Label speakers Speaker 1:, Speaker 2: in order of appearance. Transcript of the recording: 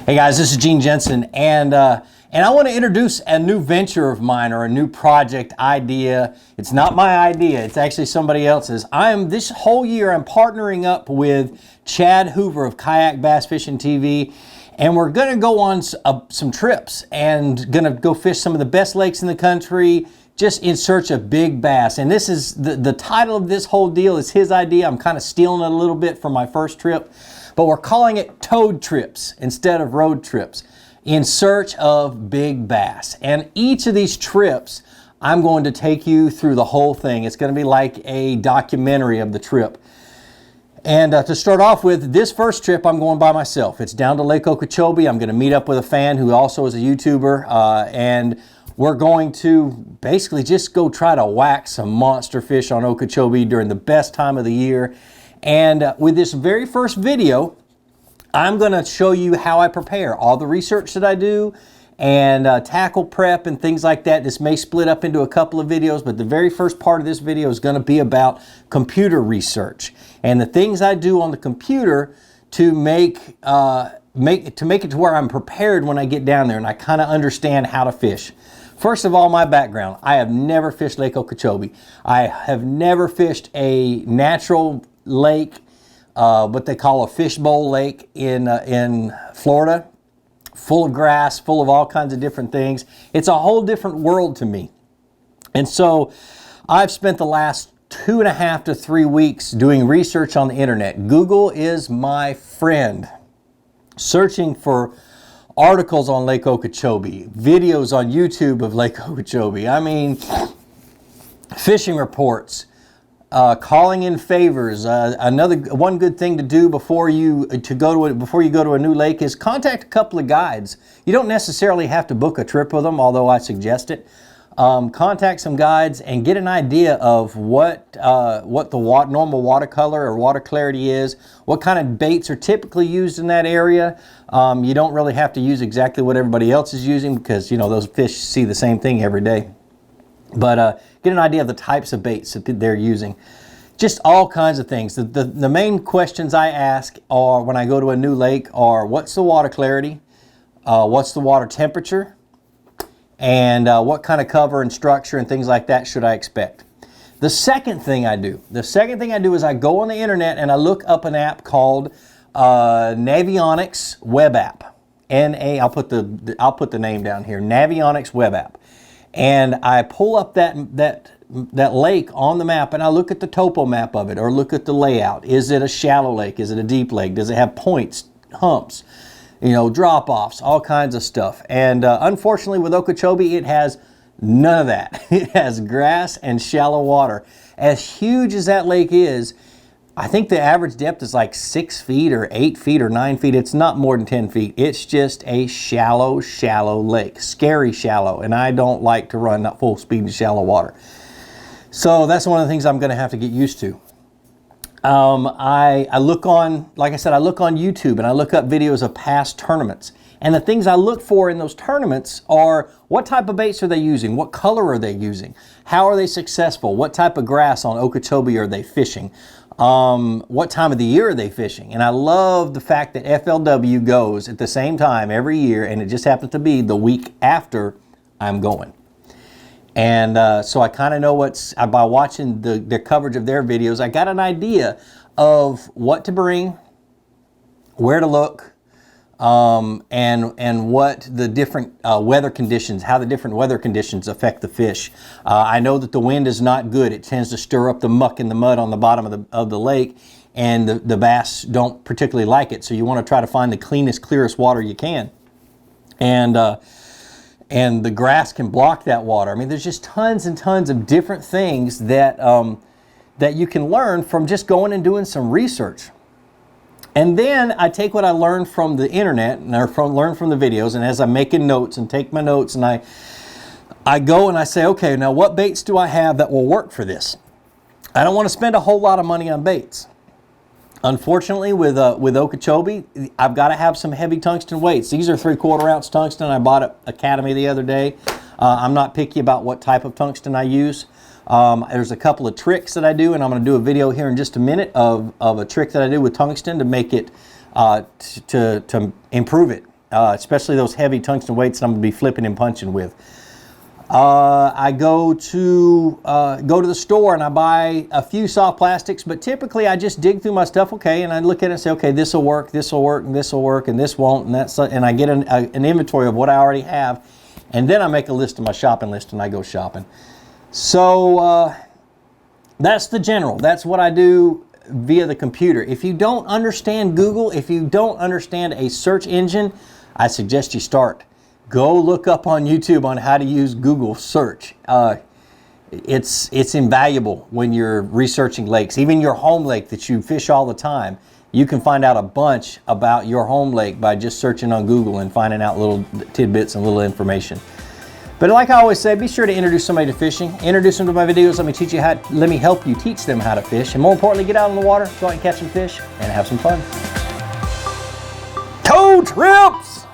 Speaker 1: Hey guys, this is Gene Jensen, and I want to introduce a new venture of mine, or a new project idea. It's not my idea; it's actually somebody else's. This whole year I'm partnering up with Chad Hoover of Kayak Bass Fishing TV, and we're going to go on some trips and going to go fish some of the best lakes in the country, just in search of big bass. And this is the title of this whole deal is his idea. I'm kind of stealing it a little bit from my first trip. But we're calling it Toad Trips instead of Road Trips, in search of big bass. And each of these trips, I'm going to take you through the whole thing. It's going to be like a documentary of the trip. And to start off with, this first trip, I'm going by myself. It's down to Lake Okeechobee. I'm going to meet up with a fan who also is a YouTuber. And we're going to basically just go try to whack some monster fish on Okeechobee during the best time of the year. And with this very first video, I'm going to show you how I prepare, all the research that I do, and tackle prep and things like that. This may split up into a couple of videos, but the very first part of this video is going to be about computer research and the things I do on the computer to make it to where I'm prepared when I get down there and I kind of understand how to fish. First of all, my background. I have never fished Lake Okeechobee. I have never fished a natural lake, what they call a fishbowl lake in Florida, full of grass, full of all kinds of different things. It's a whole different world to me. And so I've spent the last 2.5 to 3 weeks doing research on the internet. Google is my friend. Searching for articles on Lake Okeechobee, videos on YouTube of Lake Okeechobee. I mean, fishing reports, calling in favors. One good thing to do before you go to a new lake is contact a couple of guides. You don't necessarily have to book a trip with them, although I suggest it. Contact some guides and get an idea of what the normal watercolor or water clarity is, what kind of baits are typically used in that area. You don't really have to use exactly what everybody else is using, because those fish see the same thing every day. But get an idea of the types of baits that they're using. Just all kinds of things. The main questions I ask are, when I go to a new lake, are what's the water clarity, what's the water temperature, and what kind of cover and structure and things like that should I expect. The second thing I do is I go on the internet and I look up an app called Navionics Web App. I'll put the name down here, Navionics Web App. And I pull up that lake on the map and I look at the topo map of it, or look at the layout. Is it a shallow lake? Is it a deep lake? Does it have points, humps, drop-offs, all kinds of stuff? And unfortunately with Okeechobee, it has none of that. It has grass and shallow water. As huge as that lake is, I think the average depth is like 6 feet or 8 feet or 9 feet. It's not more than 10 feet. It's just a shallow lake. Scary shallow. And I don't like to run at full speed in shallow water. So that's one of the things I'm going to have to get used to. I look on, like I said, I look on YouTube and I look up videos of past tournaments. And the things I look for in those tournaments are, what type of baits are they using? What color are they using? How are they successful? What type of grass on Okeechobee are they fishing? What time of the year are they fishing? And I love the fact that FLW goes at the same time every year, and it just happens to be the week after I'm going. And so I kind of know by watching the coverage of their videos, I got an idea of what to bring, where to look, and what the different weather conditions, how the different weather conditions affect the fish. I know that the wind is not good. It tends to stir up the muck and the mud on the bottom of the lake, and the bass don't particularly like it. So you want to try to find the cleanest, clearest water you can. And the grass can block that water. I mean, there's just tons and tons of different things that you can learn from just going and doing some research. And then I take what I learned from the internet and learn from the videos, and as I'm making notes and take my notes, and I go and I say, okay, now what baits do I have that will work for this? I don't want to spend a whole lot of money on baits. Unfortunately, with Okeechobee, I've got to have some heavy tungsten weights. These are 3/4 ounce tungsten. I bought at Academy the other day. I'm not picky about what type of tungsten I use. There's a couple of tricks that I do, and I'm going to do a video here in just a minute of a trick that I do with tungsten to make it, to improve it especially those heavy tungsten weights that I'm going to be flipping and punching with. I go to the store and I buy a few soft plastics, but typically I just dig through my stuff, okay, and I look at it and say, okay, this will work, and this will work, and this won't, and I get an inventory of what I already have, and then I make a list of my shopping list and I go shopping. So that's the general. That's what I do via the computer. If you don't understand Google, if you don't understand a search engine, I suggest you start. Go look up on YouTube on how to use Google search. It's invaluable when you're researching lakes. Even your home lake that you fish all the time, you can find out a bunch about your home lake by just searching on Google and finding out little tidbits and little information. But like I always say, be sure to introduce somebody to fishing. Introduce them to my videos. Let me help you teach them how to fish. And more importantly, get out in the water, go out and catch some fish, and have some fun. Tow trips!